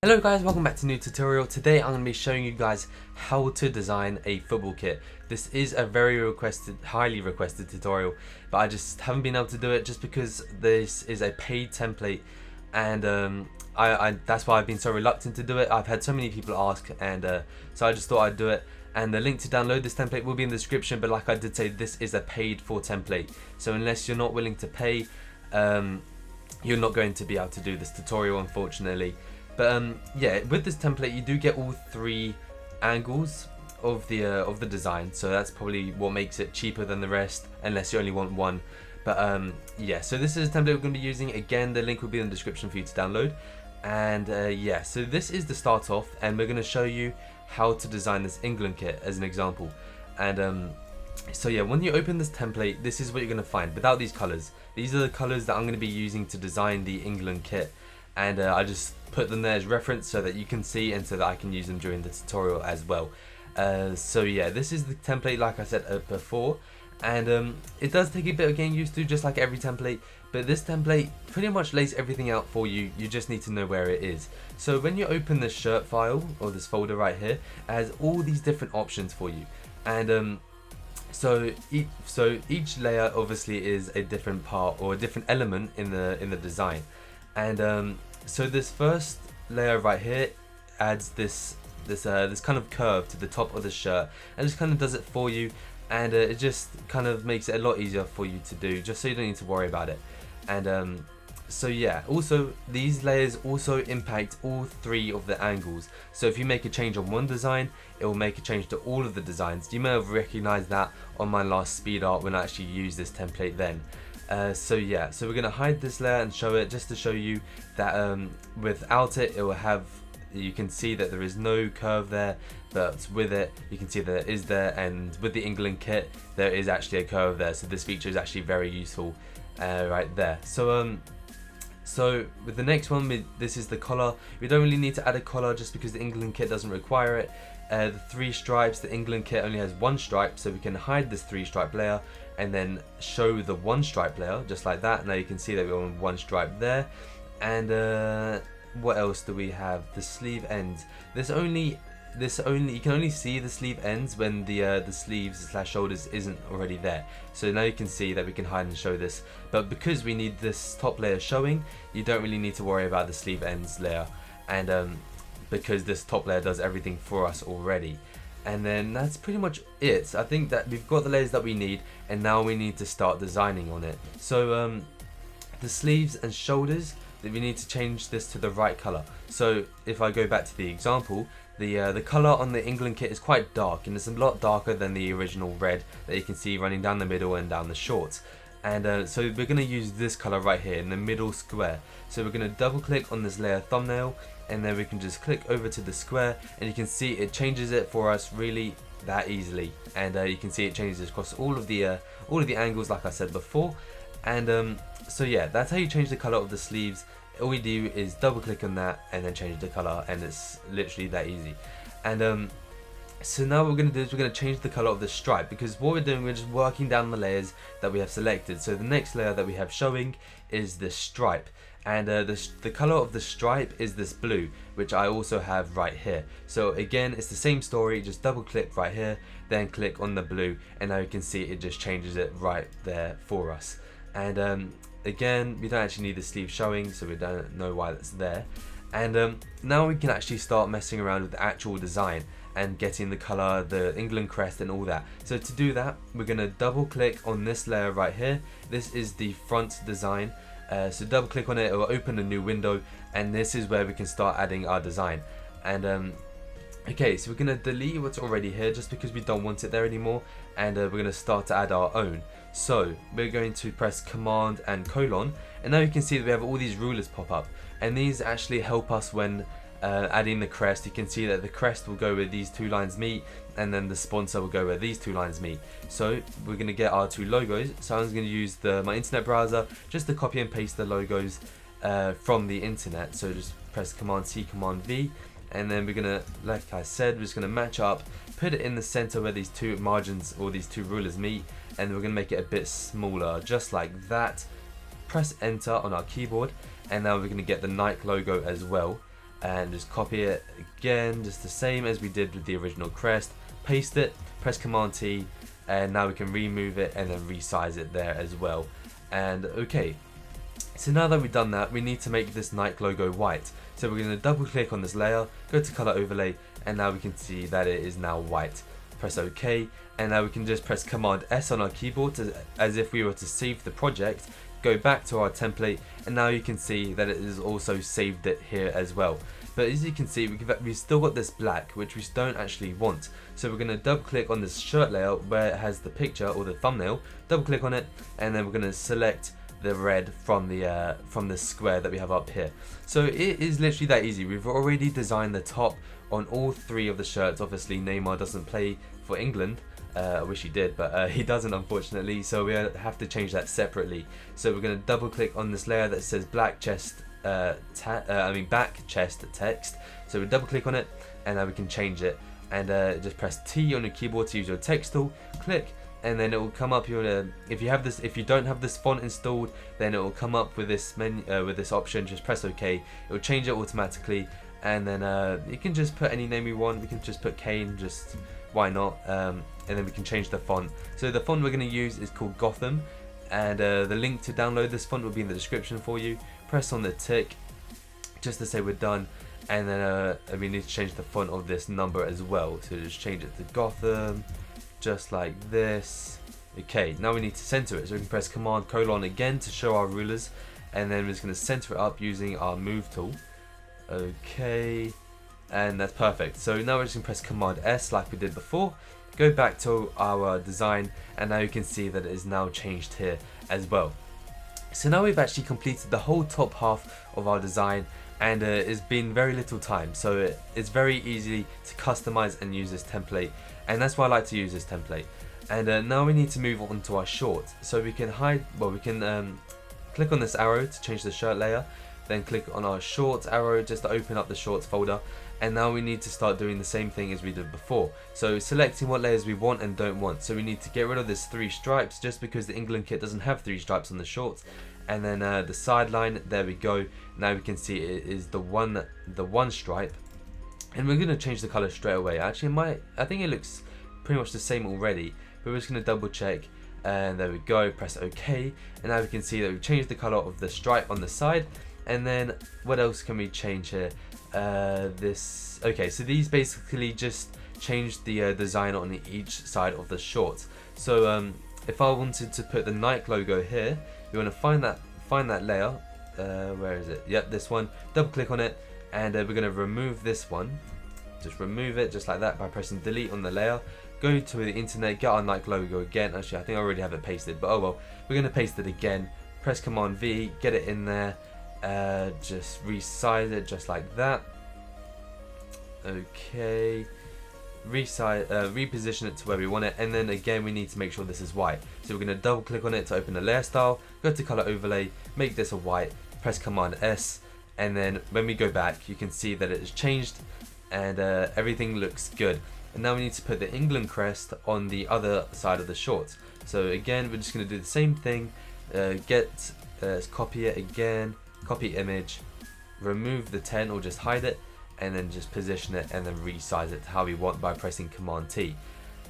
Hello guys, welcome back to a new tutorial. Today I'm going to be showing you guys how to design a football kit. This is a very highly requested tutorial, but I just haven't been able to do it just because this is a paid template, and that's why I've been so reluctant to do it. I've had so many people ask, and so I just thought I'd do it. And the link to download this template will be in the description, but like I did say, this is a paid for template. So unless you're not willing to pay, you're not going to be able to do this tutorial, unfortunately. But yeah, with this template you do get all three angles of the design, so that's probably what makes it cheaper than the rest, unless you only want one. But yeah, so this is a template we're going to be using. Again, the link will be in the description for you to download. And yeah, so this is the start off, and we're going to show you how to design this England kit as an example. And so yeah, when you open this template, this is what you're going to find without these colors. These are the colors that I'm going to be using to design the England kit, and I just put them there as reference so that you can see and so that I can use them during the tutorial as well. So yeah, this is the template like I said before, and it does take a bit of getting used to, just like every template, but this template pretty much lays everything out for you. You just need to know where it is. So when you open this shirt file, or this folder right here, it has all these different options for you, and so each layer obviously is a different part or a different element in the design. And so this first layer right here adds this kind of curve to the top of the shirt, and just kind of does it for you, and it just kind of makes it a lot easier for you to do, just so you don't need to worry about it. And so yeah, also these layers also impact all three of the angles. So if you make a change on one design, it will make a change to all of the designs. You may have recognized that on my last speed art when I actually used this template then. So yeah, so we're going to hide this layer and show it, just to show you that without it, it will have, you can see that there is no curve there, but with it you can see that it is there, and with the England kit there is actually a curve there, so this feature is actually very useful right there. So with the next one, this is the collar. We don't really need to add a collar just because the England kit doesn't require it. The three stripes, the England kit only has one stripe, so we can hide this three stripe layer and then show the one stripe layer just like that. Now you can see that we're on one stripe there. And what else do we have? The sleeve ends. You can only see the sleeve ends when the sleeves / shoulders isn't already there. So now you can see that we can hide and show this, but because we need this top layer showing, you don't really need to worry about the sleeve ends layer, and because this top layer does everything for us already. And then that's pretty much it. I think that we've got the layers that we need, and now we need to start designing on it. So the sleeves and shoulders, that we need to change this to the right color. So if I go back to the example, the color on the England kit is quite dark, and it's a lot darker than the original red that you can see running down the middle and down the shorts. And so we're going to use this color right here in the middle square. So we're going to double click on this layer thumbnail, and then we can just click over to the square, and you can see it changes it for us really that easily. And you can see it changes across all of the angles like I said before. And so yeah, that's how you change the color of the sleeves. All we do is double click on that and then change the color, and it's literally that easy. And so now what we're going to do is we're going to change the color of the stripe, because what we're doing, we're just working down the layers that we have selected. So the next layer that we have showing is the stripe, and the color of the stripe is this blue, which I also have right here. So again, it's the same story, just double click right here, then click on the blue, and now you can see it just changes it right there for us. And again, we don't actually need the sleeve showing, so we don't know why that's there. And now we can actually start messing around with the actual design and getting the color, the England crest and all that. So to do that, we're going to double click on this layer right here. This is the front design. So double click on it, it will open a new window, and this is where we can start adding our design. And okay, so we're going to delete what's already here just because we don't want it there anymore, and we're going to start to add our own. So we're going to press Command and colon, and now you can see that we have all these rulers pop up, and these actually help us when adding the crest. You can see that the crest will go where these two lines meet, and then the sponsor will go where these two lines meet. So we're going to get our two logos. So I'm going to use my internet browser just to copy and paste the logos from the internet. So just press Command C, Command V, and then we're going to, like I said, we're just going to match up, put it in the center where these two margins or these two rulers meet, and we're going to make it a bit smaller, just like that. Press enter on our keyboard, and now we're going to get the Nike logo as well. and just copy it again, just the same as we did with the original crest. Paste it, press Command T, and now we can remove it and then resize it there as well. And okay, so now that we've done that, we need to make this Nike logo white. So we're going to double click on this layer, go to color overlay, and now we can see that it is now white. Press OK, and now we can just press Command S on our keyboard as if we were to save the project. Go back to our template, and now you can see that it is also saved it here as well. But as you can see, we've still got this black, which we don't actually want. So we're going to double click on this shirt layer where it has the picture or the thumbnail, double click on it, and then we're going to select the red from the square that we have up here. So it is literally that easy. We've already designed the top on all 3 of the shirts. Obviously Neymar doesn't play for England. I wish he did, but he doesn't, unfortunately, so we have to change that separately. So we're going to double click on this layer that says back chest text. So we double click on it, and now we can change it, and just press T on your keyboard to use your text tool, click, and then it will come up your if you don't have this font installed, then it will come up with this menu with this option. Just press OK, it will change it automatically, and then you can just put any name you want. We can just put Kane, just why not, and then we can change the font. So the font we're going to use is called Gotham, and the link to download this font will be in the description for you. Press on the tick just to say we're done, and then we need to change the font of this number as well, so just change it to Gotham, just like this. Okay, now we need to center it, so we can press Command colon again to show our rulers, and then we're just going to center it up using our move tool. Okay, and that's perfect. So now we're just going to press Command S like we did before, go back to our design, and now you can see that it is now changed here as well. So now we've actually completed the whole top half of our design, and it's been very little time, so it's very easy to customize and use this template, and that's why I like to use this template. And now we need to move on to our shorts. So we can click on this arrow to change the shirt layer, then click on our shorts arrow just to open up the shorts folder, and now we need to start doing the same thing as we did before. So selecting what layers we want and don't want. So we need to get rid of this 3 stripes just because the England kit doesn't have 3 stripes on the shorts, and then the sideline, there we go. Now we can see it is the one stripe, and we're going to change the color straight away. Actually, I think it looks pretty much the same already, but we're just going to double check, and there we go. Press OK, and now we can see that we've changed the color of the stripe on the side. And then what else can we change here? Okay, so these basically just change the design on each side of the shorts. So if I wanted to put the Nike logo here, you want to find that layer. Where is it? Yep, this one. Double click on it, and we're going to remove this one. Just remove it just like that by pressing delete on the layer. Go to the internet, get our Nike logo again. Actually, I think I already have it pasted, but oh well. We're going to paste it again. Press Command V, get it in there. Just resize it just like that. Okay, resize, reposition it to where we want it, and then again we need to make sure this is white. So we're going to double click on it to open the layer style, go to color overlay, make this a white, press Command S, and then when we go back you can see that it has changed, and everything looks good. And now we need to put the England crest on the other side of the shorts. So again we're just going to do the same thing, copy it again, copy image, remove the 10 or just hide it, and then just position it and then resize it to how we want by pressing Command T.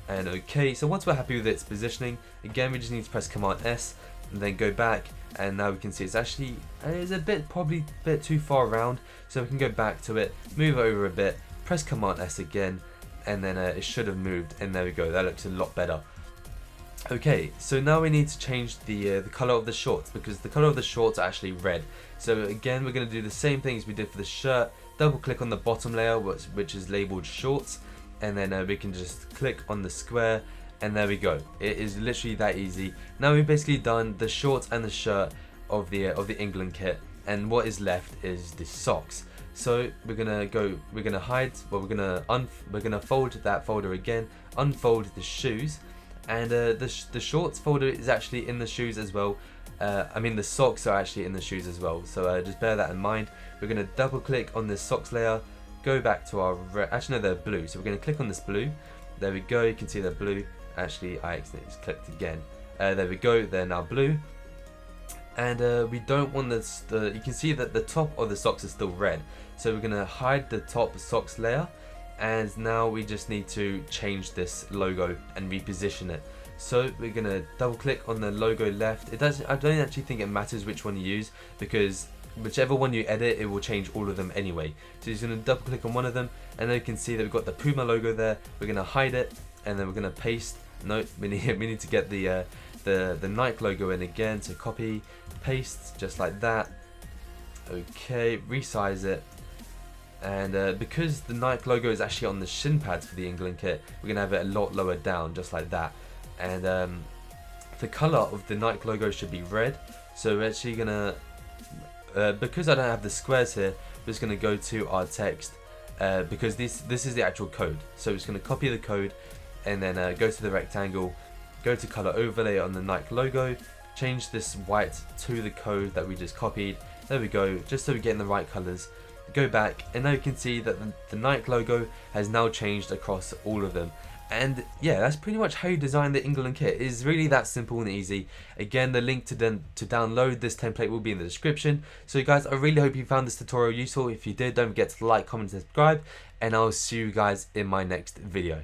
And okay, so once we're happy with its positioning, again we just need to press Command S and then go back, and now we can see it's actually probably a bit too far around, so we can go back to it, move over a bit, press Command S again, and then it should have moved, and there we go, that looks a lot better. Okay, so now we need to change the color of the shorts, because the color of the shorts are actually red. So again we're going to do the same thing as we did for the shirt. Double click on the bottom layer which is labeled shorts, and then we can just click on the square, and there we go. It is literally that easy. Now we've basically done the shorts and the shirt of the England kit, and what is left is the socks. So we're gonna fold that folder again, unfold the shoes, and the shorts folder is actually in the shoes as well. I mean the socks are actually in the shoes as well, so just bear that in mind. We're going to double click on this socks layer, go back to our actually no, they're blue, so we're going to click on this blue. There we go, you can see they're blue. Actually I accidentally just clicked again. There we go, they're now blue. And we don't want this, you can see that the top of the socks is still red, so we're going to hide the top socks layer, and now we just need to change this logo and reposition it. So we're going to double click on the logo left. I don't actually think it matters which one you use, because whichever one you edit, it will change all of them anyway. So you're just going to double click on one of them, and then you can see that we've got the Puma logo there. We're going to hide it, and then we're going to paste. No, we need to get the Nike logo in again. So copy, paste, just like that. Okay, resize it. And because the Nike logo is actually on the shin pads for the England kit, we're going to have it a lot lower down, just like that. And the color of the Nike logo should be red. So we're actually going to, because I don't have the squares here, we're just going to go to our text, because this is the actual code. So we're just going to copy the code, and then go to the rectangle, go to color overlay on the Nike logo, change this white to the code that we just copied. There we go, just so we get in the right colors. Go back, and now you can see that the Nike logo has now changed across all of them. And yeah, that's pretty much how you design the England kit. It's really that simple and easy. Again, the link to download this template will be in the description. So guys, I really hope you found this tutorial useful. If you did, don't forget to like, comment, and subscribe, and I'll see you guys in my next video.